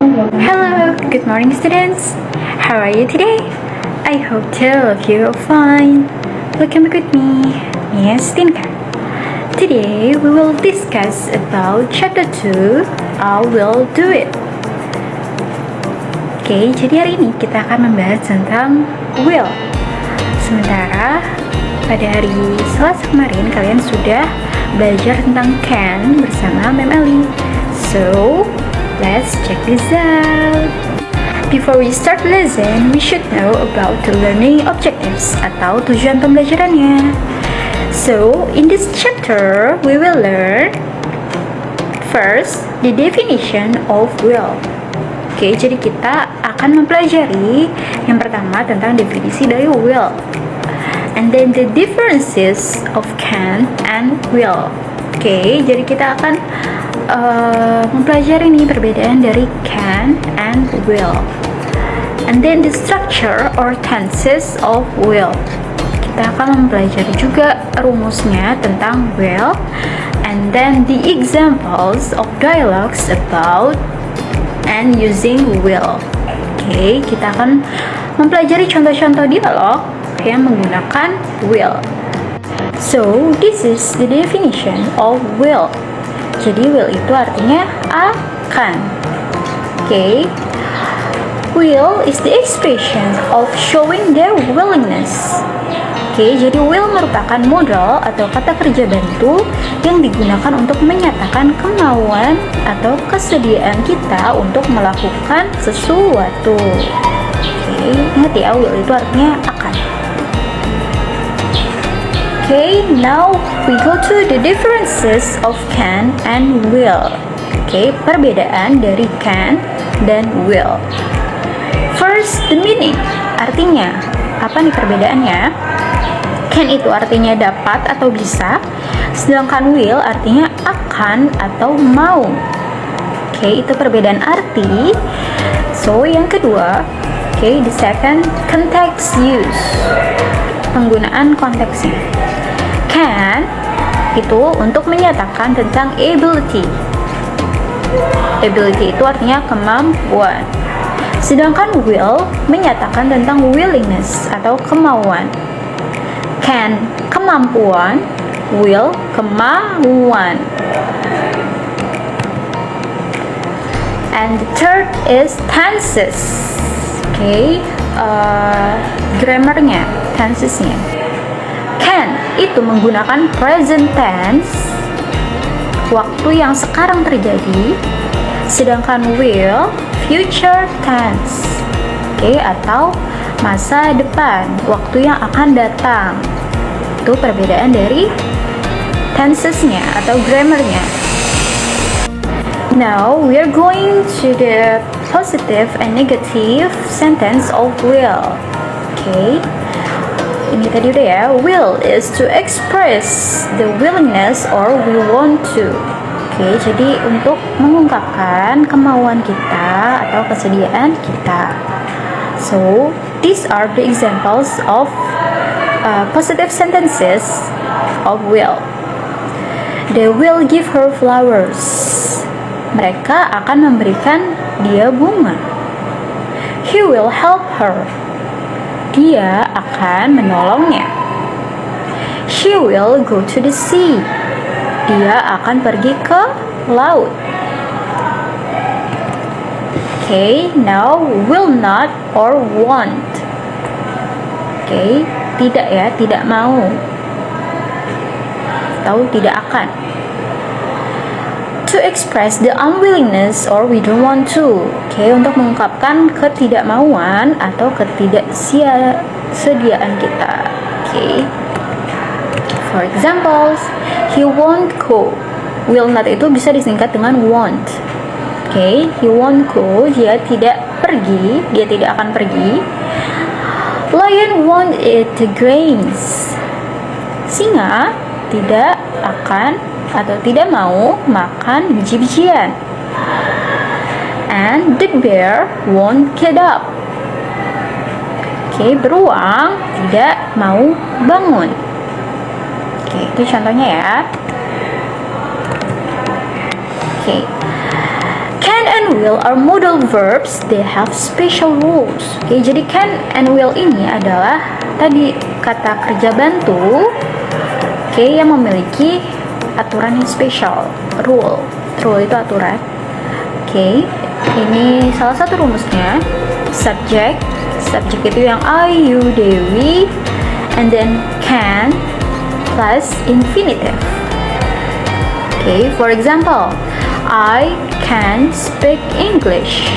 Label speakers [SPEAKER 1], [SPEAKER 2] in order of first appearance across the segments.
[SPEAKER 1] Hello, good morning students. How are you today? I hope all of you are fine. Welcome back with me, Miss Tinka. Today we will discuss about chapter 2, I will do it. Oke, jadi hari ini kita akan membahas tentang will. Sementara pada hari Selasa kemarin kalian sudah belajar tentang can bersama Mem Eli. So, let's check this out. Before we start lesson, we should know about the learning objectives atau tujuan pembelajarannya. So, in this chapter, we will learn first the definition of will. Oke, jadi kita akan mempelajari yang pertama tentang definisi dari will. And then the differences of can and will. Oke, jadi kita akan mempelajari nih perbedaan dari can and will. And then the structure or tenses of will. Kita akan mempelajari juga rumusnya tentang will. And then the examples of dialogues about and using will. Oke, kita akan mempelajari contoh-contoh dialog yang menggunakan will. So, this is the definition of will. Jadi will itu artinya akan. Oke. Will is the expression of showing their willingness. Oke, jadi will merupakan modal atau kata kerja bantu yang digunakan untuk menyatakan kemauan atau kesediaan kita untuk melakukan sesuatu. Oke, ingat ya, will itu artinya akan. Okay, now we go to the differences of can and will. Okay, perbedaan dari can dan will. First, the meaning. Artinya, apa nih perbedaannya? Can itu artinya dapat atau bisa, sedangkan will artinya akan atau mau. Okay, itu perbedaan arti. So, yang kedua, okay, the second, context use. Penggunaan konteksnya. Can itu untuk menyatakan tentang ability. Ability itu artinya kemampuan. Sedangkan will menyatakan tentang willingness atau kemauan. Can kemampuan, will kemauan. And the third is tenses. Okay, grammarnya, tensesnya. Can itu menggunakan present tense, waktu yang sekarang terjadi, sedangkan will future tense. Oke, atau masa depan, waktu yang akan datang. Itu perbedaan dari tensesnya atau grammarnya. Now we are going to the positive and negative sentence of will. Okay. Ini tadi udah ya, will is to express the willingness or we want to. Oke, jadi untuk mengungkapkan kemauan kita atau kesediaan kita. So, these are the examples of positive sentences of will. They will give her flowers. Mereka akan memberikan dia bunga. He will help her. Dia akan menolongnya. She will go to the sea. Dia akan pergi ke laut. Okay, now will not or want. Okay, tidak ya, tidak mau. Atau tidak akan. To express the unwillingness or we don't want to. Okay, untuk mengungkapkan ketidakmauan atau ketidaksediaan kita. Okay. For examples, he won't go. Will not itu bisa disingkat dengan want. Okay, he won't go. Dia tidak pergi. Dia tidak akan pergi. Lion won't eat the grains. Singa tidak akan atau tidak mau makan biji-bijian. And the bear won't get up. Oke, beruang tidak mau bangun. Oke, itu contohnya ya. Oke. Can and will are modal verbs. They have special rules. Oke, jadi can and will ini adalah tadi kata kerja bantu, oke, yang memiliki aturan yang spesial. Rule itu aturan. Oke, ini salah satu rumusnya. Subject itu yang I, you, they, we, and then can plus infinitive. Okay, for example, I can speak English.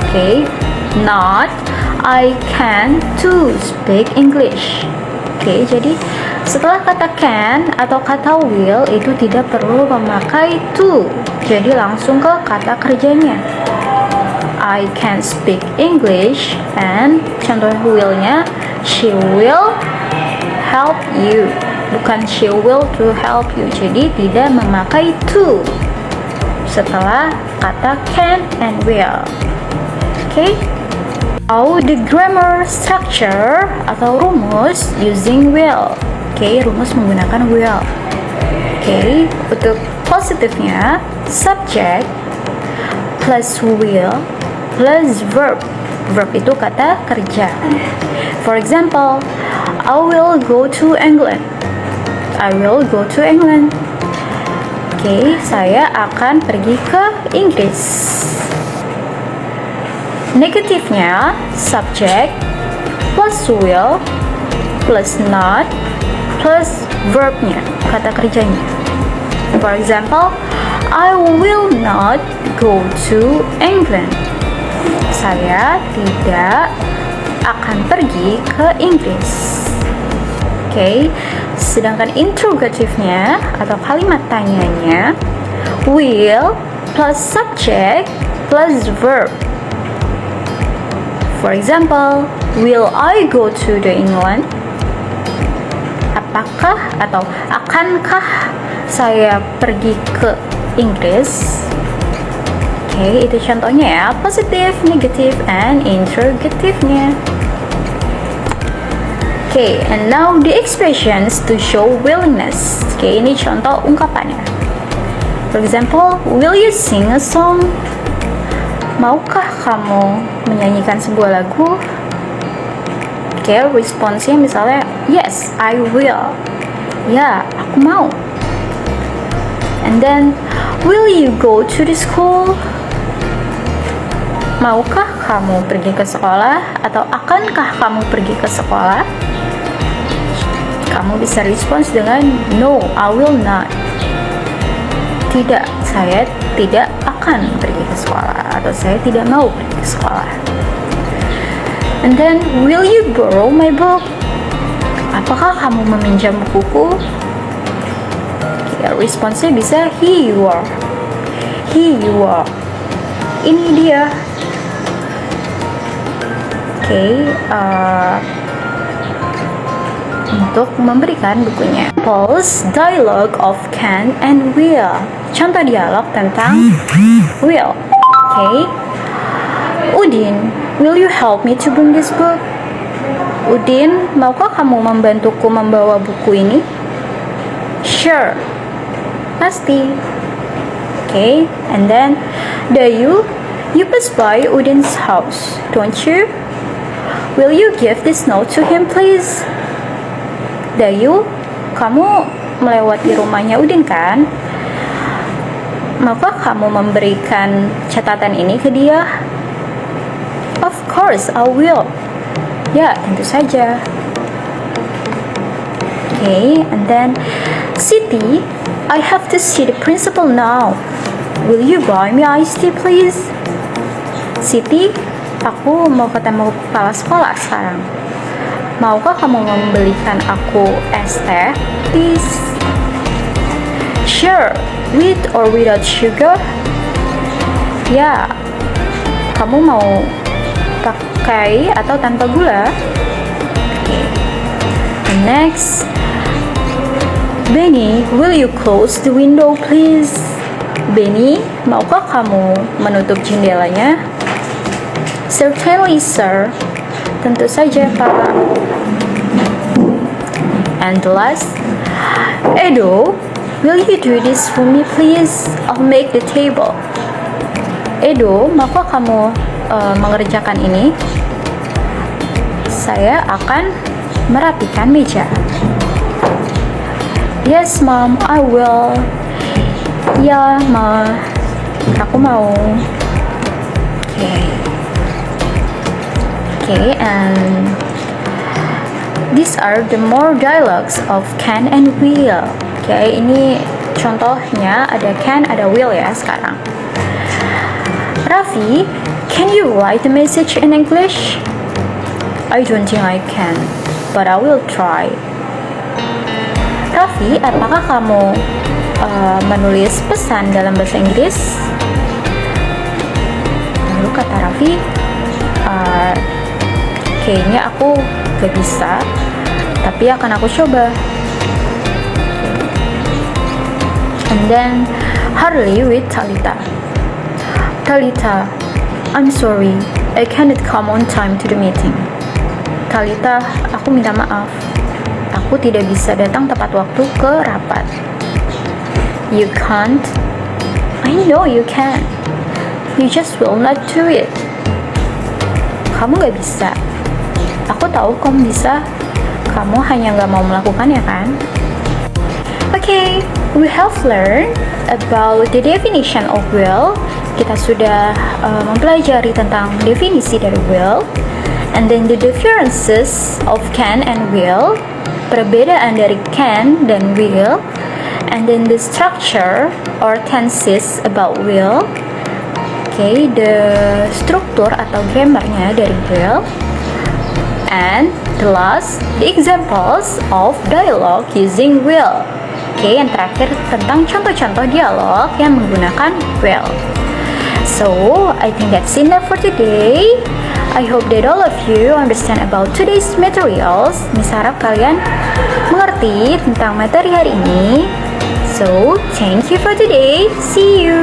[SPEAKER 1] Okay, not I can to speak English. Okay, jadi setelah kata can atau kata will itu tidak perlu memakai to, jadi langsung ke kata kerjanya. I can speak English, and contoh willnya she will help you, bukan she will to help you, jadi tidak memakai to setelah kata can and will. Okay, now the grammar structure atau rumus using will. Okay, rumus menggunakan will. Okay, untuk positifnya subject plus will plus verb. Verb itu kata kerja. For example, I will go to England. I will go to England. Oke, saya akan pergi ke Inggris. Negatifnya subject plus will plus not plus verbnya, kata kerjanya. For example, I will not go to England. Saya tidak akan pergi ke Inggris. Oke, sedangkan interrogatifnya atau kalimat tanyanya will plus subject plus verb. For example, will I go to the England? Apakah atau akankah saya pergi ke Inggris? Oke, itu contohnya ya, positive, negative, and interrogative-nya. Oke, and now the expressions to show willingness. Oke, ini contoh ungkapannya. For example, will you sing a song? Maukah kamu menyanyikan sebuah lagu? Oke, responsnya misalnya, yes, I will. Ya, aku mau. And then, will you go to the school? Maukah kamu pergi ke sekolah? Atau akankah kamu pergi ke sekolah? Kamu bisa respons dengan no, I will not. Tidak, saya tidak akan pergi ke sekolah, atau saya tidak mau pergi ke sekolah. And then, will you borrow my book? Apakah kamu meminjam bukuku? Ya, responsnya bisa here you are. Here you are. Ini dia. Oke, untuk memberikan bukunya. Pulse dialogue of can and will. Contoh dialog tentang will. Oke. Udin, will you help me to bring this book? Udin, maukah kamu membantuku membawa buku ini? Sure. Pasti. Okay, and then Dayu, you pass by Udin's house, don't you? Will you give this note to him, please? Dayu, kamu melewati rumahnya Udin kan? Maukah kamu memberikan catatan ini ke dia? Of course, I will. Ya, tentu saja. Okay, and then Siti, I have to see the principal now. Will you buy me iced tea, please? Siti, aku mau ketemu kepala sekolah sekarang. Maukah kamu membelikan aku es teh, please? Sure, with or without sugar? Ya, kamu mau pakai atau tanpa gula? Okay. Next, Benny, will you close the window, please? Benny, maukah kamu menutup jendelanya? Certainly, sir. Tentu saja, Pak. And last, Edo, will you do this for me, please? I'll make the table. Edo, maukah kamu mengerjakan ini? Saya akan merapikan meja. Yes, Mom, I will. Ya, Ma, aku mau. Okay, and these are the more dialogues of can and will. Okay, ini contohnya ada can, ada will ya sekarang. Raffi, can you write the message in English? I don't think I can, but I will try. Raffi, apakah kamu menulis pesan dalam bahasa Inggris? Lalu kata Raffi, kayaknya aku gak bisa, tapi akan aku coba. And then Harley with Talita. Talita, I'm sorry, I cannot come on time to the meeting. Talita, aku minta maaf. Aku tidak bisa datang tepat waktu ke rapat. You can't? I know you can. You just will not do it. Kamu gak bisa. Aku tahu kamu bisa. Kamu hanya gak mau melakukannya kan? Okay, we have learned about the definition of will. Kita sudah mempelajari tentang definisi dari will. And then the differences of can and will. Perbedaan dari can dan will, and then the structure or tenses about will. Okay, the struktur atau grammarnya dari will, and the last, the examples of dialogue using will. Okay, yang terakhir tentang contoh-contoh dialog yang menggunakan will. So, I think that's enough for today. I hope that all of you understand about today's materials. Miss harap kalian mengerti tentang materi hari ini. So, thank you for today. See you.